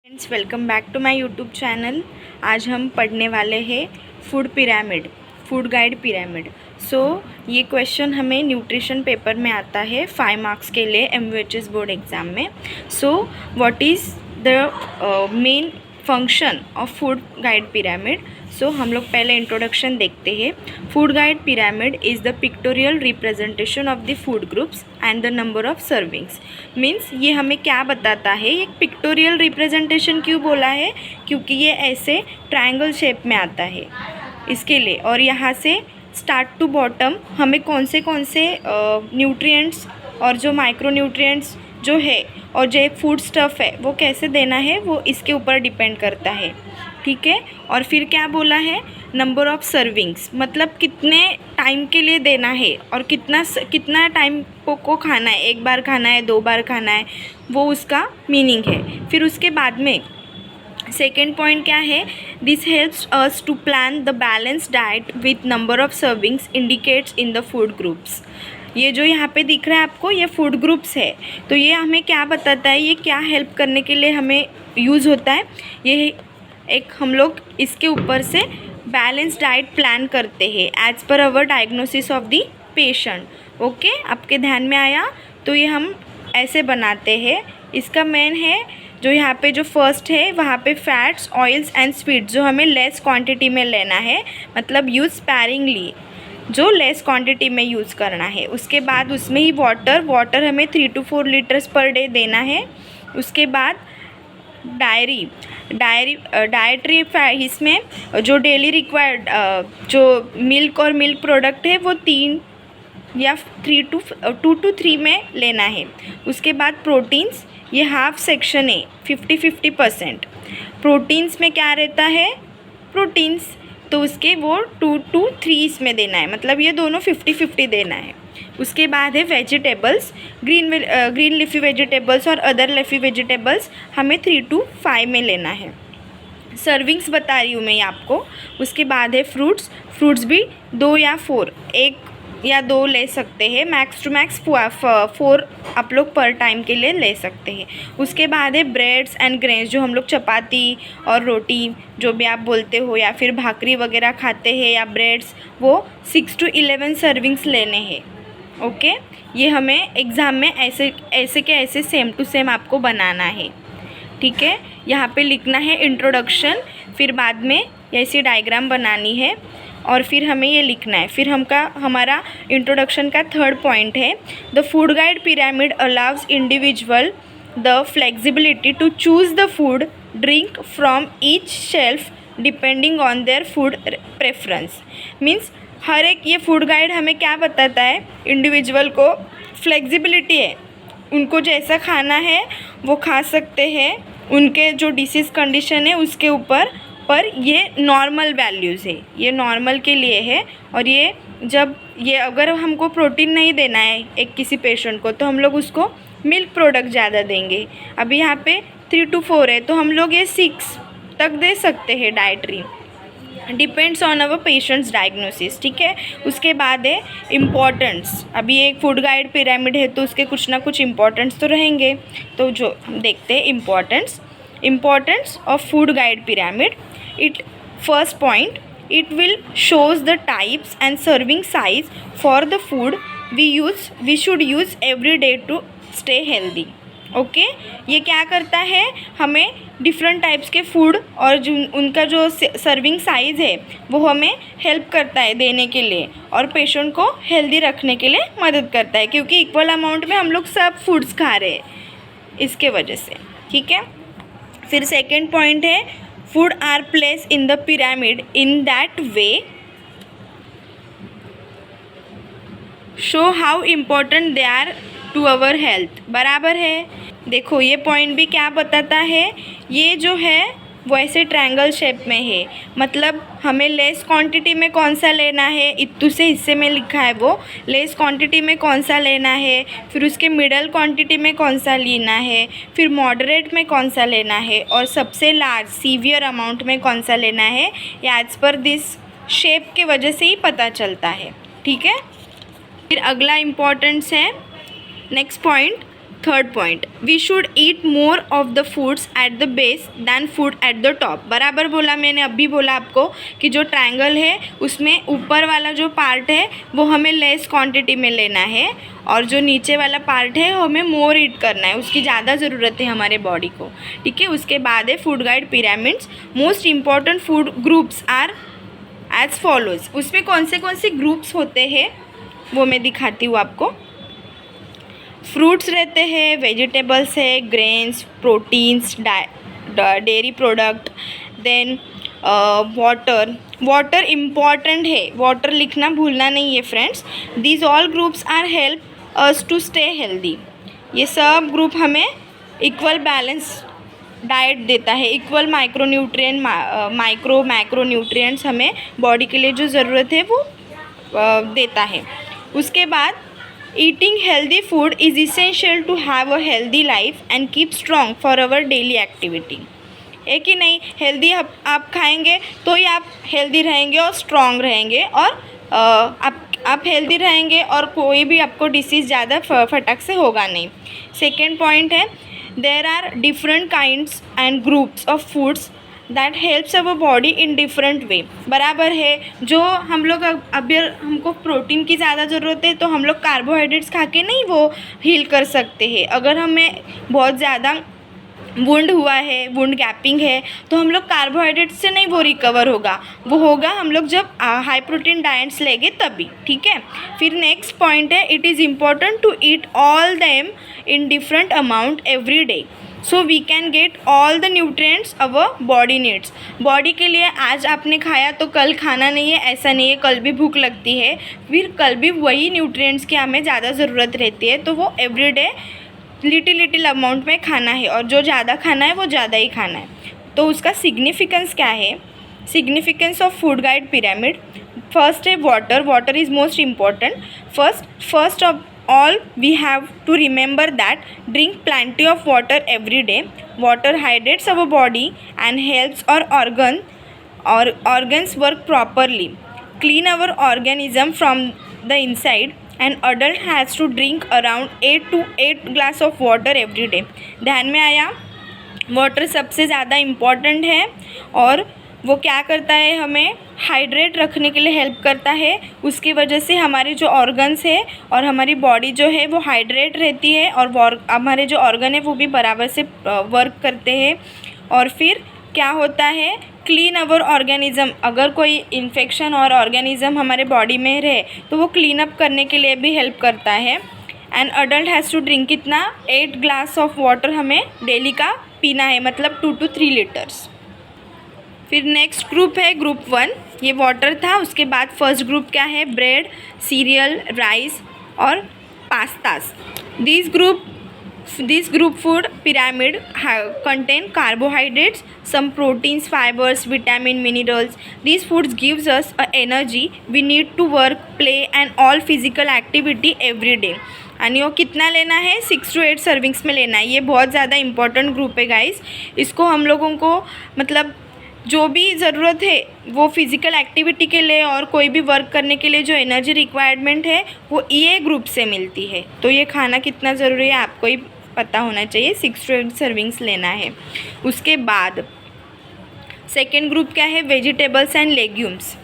Friends, welcome back to my YouTube channel. आज हम पढ़ने वाले हैं food pyramid, food guide pyramid. ये क्वेश्चन हमें न्यूट्रिशन पेपर में आता है 5 मार्क्स के लिए MUHS बोर्ड एग्ज़ाम में। What is the main function of food guide pyramid. हम लोग पहले इंट्रोडक्शन देखते हैं। Food guide pyramid is the pictorial representation of the food groups and the number of servings. Means ये हमें क्या बताता है, एक पिक्टोरियल रिप्रेजेंटेशन क्यों बोला है, क्योंकि ये ऐसे ट्रायंगल शेप में आता है इसके लिए। और यहाँ से स्टार्ट टू बॉटम हमें कौन से न्यूट्रिएंट्स और जो माइक्रो न्यूट्रिएंट्स जो है और जो फूड स्टफ़ है वो कैसे देना है, वो इसके ऊपर डिपेंड करता है। ठीक है। और फिर क्या बोला है, नंबर ऑफ़ सर्विंग्स, मतलब कितने टाइम के लिए देना है और कितना टाइम को खाना है, 1 बार खाना है, 2 बार खाना है, वो उसका मीनिंग है। फिर उसके बाद में सेकेंड पॉइंट क्या है, this helps us to plan the balance diet with number of servings indicates in the food groups. ये जो यहाँ पे दिख रहा है आपको, ये फूड ग्रुप्स है। तो ये हमें क्या बताता है, ये क्या हेल्प करने के लिए हमें यूज़ होता है। ये एक हम लोग इसके ऊपर से बैलेंस डाइट प्लान करते हैं as per our diagnosis of the patient. Okay, आपके ध्यान में आया। तो ये हम ऐसे बनाते हैं। इसका मेन है जो यहाँ पे जो फर्स्ट है, वहाँ पे फैट्स, ऑयल्स एंड स्वीट्स जो हमें लेस क्वांटिटी में लेना है, मतलब यूज़ स्पैरिंगली, जो लेस क्वांटिटी में यूज़ करना है। उसके बाद उसमें ही वाटर हमें 3 to 4 लीटर्स पर डे देना है। उसके बाद डायट्री इसमें जो डेली रिक्वायर्ड जो मिल्क और मिल्क प्रोडक्ट है वो 2 to 3 में लेना है। उसके बाद प्रोटीन्स, ये हाफ सेक्शन है, 50-50%। प्रोटीन्स में क्या रहता है, प्रोटीन्स, तो उसके वो 2 to 3 इसमें देना है, मतलब ये दोनों 50-50 देना है। उसके बाद है वेजिटेबल्स, ग्रीन लीफी वेजिटेबल्स और अदर लीफी वेजिटेबल्स हमें 3 to 5 में लेना है। सर्विंग्स बता रही हूँ मैं आपको। उसके बाद है फ्रूट्स भी 2 या 4, 1 या 2 ले सकते हैं, मैक्स टू मैक्स 4 आप लोग पर टाइम के लिए ले सकते हैं। उसके बाद है ब्रेड्स एंड ग्रेन्स, जो हम लोग चपाती और रोटी जो भी आप बोलते हो, या फिर भाकरी वगैरह खाते हैं, या ब्रेड्स, वो 6 to 11 सर्विंग्स लेने हैं। ओके, ये हमें एग्ज़ाम में ऐसे के ऐसे सेम टू सेम आपको बनाना है। ठीक है। यहाँ पे लिखना है इंट्रोडक्शन, फिर बाद में ऐसी डायग्राम बनानी है और फिर हमें ये लिखना है। फिर हमारा इंट्रोडक्शन का थर्ड पॉइंट है, the food guide pyramid allows individual the flexibility to choose the food drink from each shelf depending on their food preference. Means हर एक, ये फूड गाइड हमें क्या बताता है, इंडिविजुअल को फ्लेक्सिबिलिटी है, उनको जैसा खाना है वो खा सकते हैं, उनके जो डिसीज़ कंडीशन है उसके ऊपर, पर ये नॉर्मल वैल्यूज़ है, ये नॉर्मल के लिए है। और ये अगर हमको प्रोटीन नहीं देना है एक किसी पेशेंट को, तो हम लोग उसको मिल्क प्रोडक्ट ज़्यादा देंगे। अभी यहाँ पे 3 to 4 है, तो हम लोग ये 6 तक दे सकते हैं dietary, depends on our patients diagnosis. ठीक है। उसके बाद है इम्पॉर्टेंट्स। अभी एक फूड गाइड पिरामिड है तो उसके कुछ ना कुछ इम्पॉर्टेंट्स तो रहेंगे, तो जो हम देखते हैं importance of food guide pyramid. First point, it will shows the types and serving size for the food we should use every day to stay healthy. Okay, ये क्या करता है, हमें डिफरेंट टाइप्स के फूड और जो उनका जो सर्विंग साइज़ है वो हमें हेल्प करता है देने के लिए, और पेशेंट को हेल्दी रखने के लिए मदद करता है, क्योंकि इक्वल अमाउंट में हम लोग सब फूड्स खा रहे हैं इसके वजह से। ठीक है। फिर सेकेंड पॉइंट है, food are place in the pyramid in that way show how important they are to our health. बराबर है। देखो, ये पॉइंट भी क्या बताता है, ये जो है वो ऐसे ट्रायंगल शेप में है, मतलब हमें लेस क्वांटिटी में कौन सा लेना है, इतने से हिस्से में लिखा है वो लेस क्वांटिटी में कौन सा लेना है, फिर उसके मिडल क्वांटिटी में कौन सा लेना है, फिर मॉडरेट में कौन सा लेना है, और सबसे लार्ज सीवियर अमाउंट में कौन सा लेना है, ये एज पर दिस शेप के वजह से ही पता चलता है। ठीक है। फिर अगला इम्पॉर्टेंस है, next point, third point, we should eat more of the foods at the base than food at the top. बराबर बोला मैंने, अभी बोला आपको कि जो ट्रायंगल है उसमें ऊपर वाला जो पार्ट है वो हमें लेस क्वांटिटी में लेना है और जो नीचे वाला पार्ट है वो हमें मोर ईट करना है, उसकी ज़्यादा ज़रूरत है हमारे बॉडी को, ठीक है। उसके बाद है food guide pyramids. Most important food groups are as follows. उसमें कौन से ग्रुप्स होते हैं वो मैं दिखाती हूँ आपको। फ्रूट्स रहते हैं, वेजिटेबल्स है, grains, proteins, dairy product, then water important है, वाटर लिखना भूलना नहीं है friends. These all groups are help us to stay healthy. ये सब ग्रुप हमें इक्वल बैलेंस डाइट देता है, इक्वल मैक्रोन्यूट्रिएंट्स हमें बॉडी के लिए जो ज़रूरत है वो देता है। उसके बाद eating healthy food is essential to have a healthy life and keep strong for our daily activity. है कि नहीं? हेल्दी आप खाएंगे तो ही आप हेल्दी रहेंगे और स्ट्रॉन्ग रहेंगे, और आप हेल्दी रहेंगे और कोई भी आपको डिसीज़ ज़्यादा फटक से होगा नहीं। सेकेंड पॉइंट है, there are different kinds and groups of foods that helps our body in different way. बराबर है, जो हम लोग अभी हमको प्रोटीन की ज़्यादा ज़रूरत है तो हम लोग कार्बोहाइड्रेट्स खा के नहीं वो हील कर सकते हैं। अगर हमें बहुत ज़्यादा वुंड हुआ है, वुंड गैपिंग है, तो हम लोग कार्बोहाइड्रेट्स से नहीं वो रिकवर होगा, वो होगा हम लोग जब हाई प्रोटीन डाइट्स लेंगे तभी, ठीक है। फिर नेक्स्ट पॉइंट है, it is important to eat all them in different amount every day so we can get all the nutrients our body needs. Body के लिए आज आपने खाया तो कल खाना नहीं है, ऐसा नहीं है, कल भी भूख लगती है, फिर कल भी वही न्यूट्रिएंट्स की हमें ज़्यादा ज़रूरत रहती है, तो वो एवरीडे लिटिल अमाउंट में खाना है, और जो ज़्यादा खाना है वो ज़्यादा ही खाना है। तो उसका सिग्निफिकेंस क्या है? Significance of food guide pyramid. First है water is most important. First of all we have to remember that drink plenty of water every day. Water hydrates our body and helps our organs work properly, clean our organism from the inside. An adult has to drink around 8 glass of water every day. ध्यान में आया? Water सबसे ज़्यादा important है और वो क्या करता है, हमें हाइड्रेट रखने के लिए हेल्प करता है। उसकी वजह से हमारे जो ऑर्गन्स है और हमारी बॉडी जो है वो हाइड्रेट रहती है, और हमारे जो ऑर्गन है वो भी बराबर से वर्क करते हैं। और फिर क्या होता है, क्लीन अवर ऑर्गेनिज़म। अगर कोई इन्फेक्शन और ऑर्गेनिज़म हमारे बॉडी में रहे तो वो क्लीन अप करने के लिए भी हेल्प करता है। An adult has to drink कितना? 8 ग्लास ऑफ वाटर हमें डेली का पीना है, मतलब 2 to 3 लीटर्स। फिर नेक्स्ट ग्रुप है ग्रुप 1, ये वाटर था। उसके बाद फर्स्ट ग्रुप क्या है? ब्रेड, सीरियल, राइस और pastas. This group food pyramid contain carbohydrates, some proteins, fibers, vitamin, minerals. These foods gives us a energy we need to work, play and all physical activity every day. आणि वो कितना लेना है? 6 to 8 servings में लेना है। ये बहुत ज़्यादा इंपॉर्टेंट ग्रुप है गाइस। इसको हम लोगों को मतलब जो भी ज़रूरत है वो फिज़िकल एक्टिविटी के लिए और कोई भी वर्क करने के लिए जो एनर्जी रिक्वायरमेंट है वो ये ग्रुप से मिलती है। तो ये खाना कितना ज़रूरी है आपको ही पता होना चाहिए। 6 to 8 सर्विंग्स लेना है। उसके बाद सेकेंड ग्रुप क्या है? Vegetables and legumes.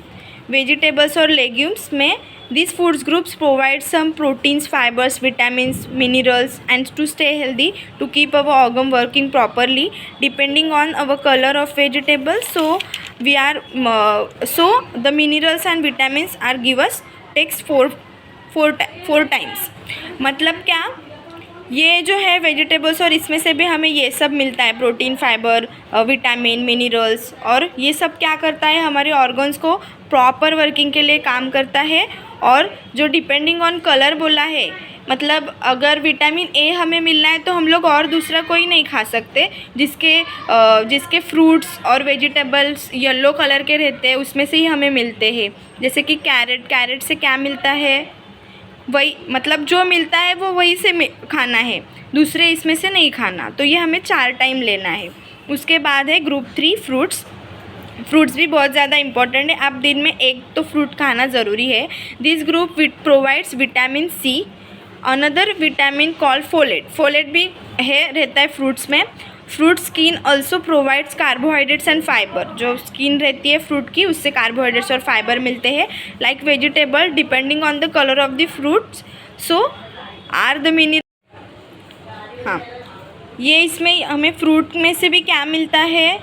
वेजिटेबल्स और लेग्यूम्स में these foods groups provide some proteins, fibers, vitamins, minerals and to stay healthy, to keep our organ working properly depending on our color of vegetables. So the minerals and vitamins are give us takes four times. मतलब क्या, ये जो है vegetables और इसमें से भी हमें ये सब मिलता है, प्रोटीन, फाइबर, विटामिन, मिनरल्स, और ये सब क्या करता है, हमारे ऑर्गन्स को प्रॉपर वर्किंग के लिए काम करता है। और जो डिपेंडिंग ऑन कलर बोला है, मतलब अगर विटामिन ए हमें मिलना है तो हम लोग और दूसरा कोई नहीं खा सकते, जिसके फ्रूट्स और वेजिटेबल्स येलो कलर के रहते हैं उसमें से ही हमें मिलते हैं। जैसे कि कैरेट से क्या मिलता है, वही मतलब जो मिलता है वो वही से खाना है, दूसरे इसमें से नहीं खाना। तो ये हमें 4 टाइम लेना है। उसके बाद है ग्रुप 3 फ्रूट्स भी बहुत ज़्यादा इंपॉर्टेंट है। आप दिन में 1 तो फ्रूट खाना ज़रूरी है। This group provides vitamin see another vitamin called folate, folate भी रहता है फ्रूट्स में। Fruit skin also provides carbohydrates and fibre, जो स्किन रहती है फ्रूट की उससे कार्बोहाइड्रेट्स और फाइबर मिलते हैं। Like vegetable depending on the colour of the fruits so are the mineral. हाँ, ये इसमें हमें फ्रूट में से भी क्या मिलता है,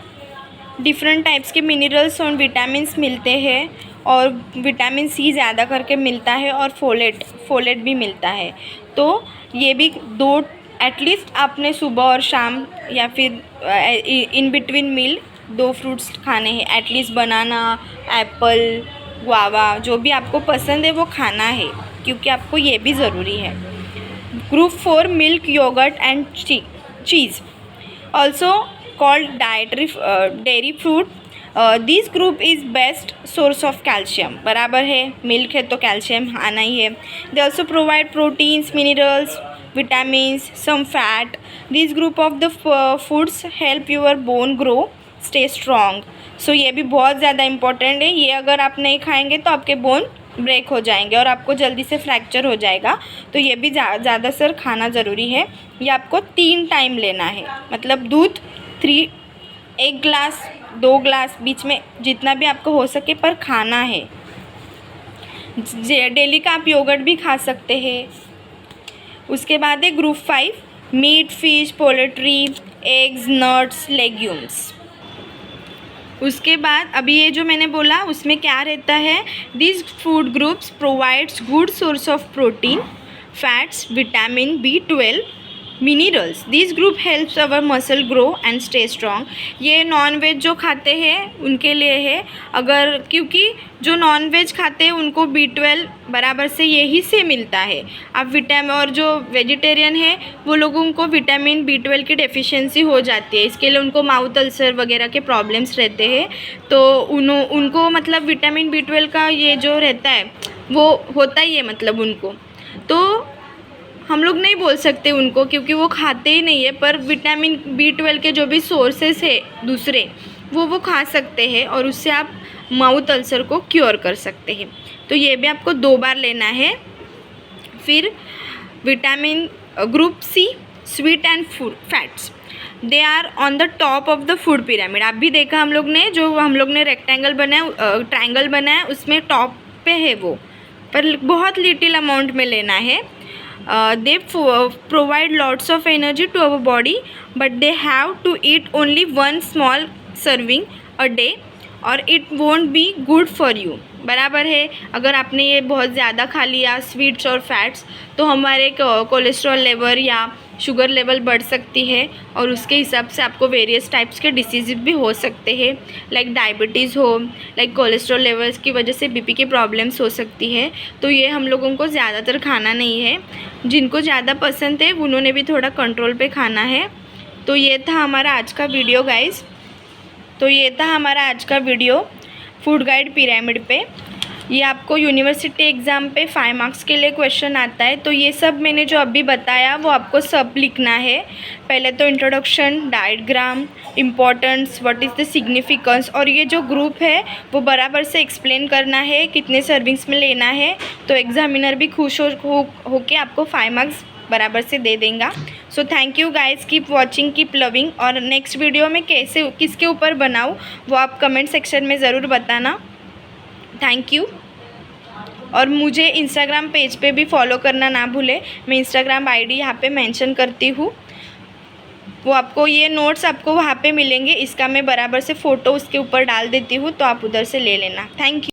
डिफरेंट टाइप्स के मिनरल्स और विटामिन्स मिलते हैं, और विटामिन सी ज़्यादा करके मिलता है, और फोलेट भी मिलता है। तो ये भी दो एटलीस्ट आपने सुबह और शाम या फिर इन बिटवीन मील 2 फ्रूट्स खाने हैं एटलीस्ट। बनाना, एप्पल, गुआवा, जो भी आपको पसंद है वो खाना है, क्योंकि आपको ये भी ज़रूरी है। Group 4 milk, yoghurt and cheese also called dairy fruit. This group is best source of calcium, बराबर है, मिल्क है तो कैल्शियम आना ही है। They also provide proteins, minerals, vitamins, some fat. This group of the foods help your bone grow, stay strong. So ये भी बहुत ज़्यादा इम्पोर्टेंट है। ये अगर आप नहीं खाएंगे तो आपके बोन ब्रेक हो जाएंगे और आपको जल्दी से फ्रैक्चर हो जाएगा। तो ये भी ज़्यादा सर खाना ज़रूरी है। ये आपको 3 टाइम लेना है, मतलब दूध 1 ग्लास 2 ग्लास बीच में जितना भी आपको हो सके पर खाना है। डेली का आप योगर्ट भी खा सकते हैं। उसके बाद है group 5 meat, fish, poultry, eggs, nuts, legumes. उसके बाद अभी ये जो मैंने बोला उसमें क्या रहता है, this food groups provides good source of protein, fats, vitamin B12, minerals. This group helps our muscle grow and stay strong. ये नॉन वेज जो खाते हैं उनके लिए है, अगर क्योंकि जो नॉन वेज खाते हैं उनको B12 बराबर से यही से मिलता है। अब विटामिन और जो वेजिटेरियन है वो लोगों को विटामिन B12 की डेफिशिएंसी हो जाती है, इसके लिए उनको माउथ अल्सर वगैरह के प्रॉब्लम्स रहते हैं। तो उनको मतलब विटामिन B12 का ये जो रहता है वो होता ही है, मतलब उनको तो हम लोग नहीं बोल सकते उनको क्योंकि वो खाते ही नहीं है, पर विटामिन B12 के जो भी सोर्सेस है दूसरे वो खा सकते हैं और उससे आप माउथ अल्सर को क्योर कर सकते हैं। तो ये भी आपको 2 बार लेना है। फिर vitamin group C sweet and fats, they are on the top of the food pyramid. आप भी देखा हम लोग ने, जो हम लोग ने रेक्टेंगल बनाया, ट्रायंगल बनाया, उसमें टॉप पे है वो, पर बहुत लिटिल अमाउंट में लेना है। They provide lots of energy to our body, but they have to eat only 1 small serving a day or it won't be good for you। बराबर है, अगर आपने ये बहुत ज़्यादा खा लिया स्वीट्स और फैट्स तो हमारे कोलेस्ट्रॉल लेवल या शुगर लेवल बढ़ सकती है और उसके हिसाब से आपको वेरियस टाइप्स के डिसीज़ भी हो सकते हैं, लाइक डायबिटीज़ हो, लाइक कोलेस्ट्रॉल लेवल्स की वजह से BP की प्रॉब्लम्स हो सकती है। तो ये हम लोगों को ज़्यादातर खाना नहीं है, जिनको ज़्यादा पसंद है उन्होंने भी थोड़ा कंट्रोल पे खाना है। तो ये था हमारा आज का वीडियो गाइस, तो ये था हमारा आज का वीडियो फूड गाइड पिरामिड पे। ये आपको यूनिवर्सिटी एग्ज़ाम पे 5 मार्क्स के लिए क्वेश्चन आता है। तो ये सब मैंने जो अभी बताया वो आपको सब लिखना है। पहले तो introduction, diagram, importance, what is the significance, और ये जो ग्रुप है वो बराबर से एक्सप्लेन करना है, कितने सर्विंग्स में लेना है। तो एग्जामिनर भी खुश हो के आपको 5 मार्क्स बराबर से दे देगा। So thank you guys, keep watching, keep loving. और नेक्स्ट वीडियो में किसके ऊपर बनाऊँ वो आप कमेंट सेक्शन में ज़रूर बताना। Thank you. और मुझे इंस्टाग्राम पेज पे भी फॉलो करना ना भूले, मैं इंस्टाग्राम ID यहाँ पे मेंशन करती हूँ। वो आपको ये नोट्स आपको वहाँ पे मिलेंगे, इसका मैं बराबर से फ़ोटो उसके ऊपर डाल देती हूँ, तो आप उधर से ले लेना। Thank you.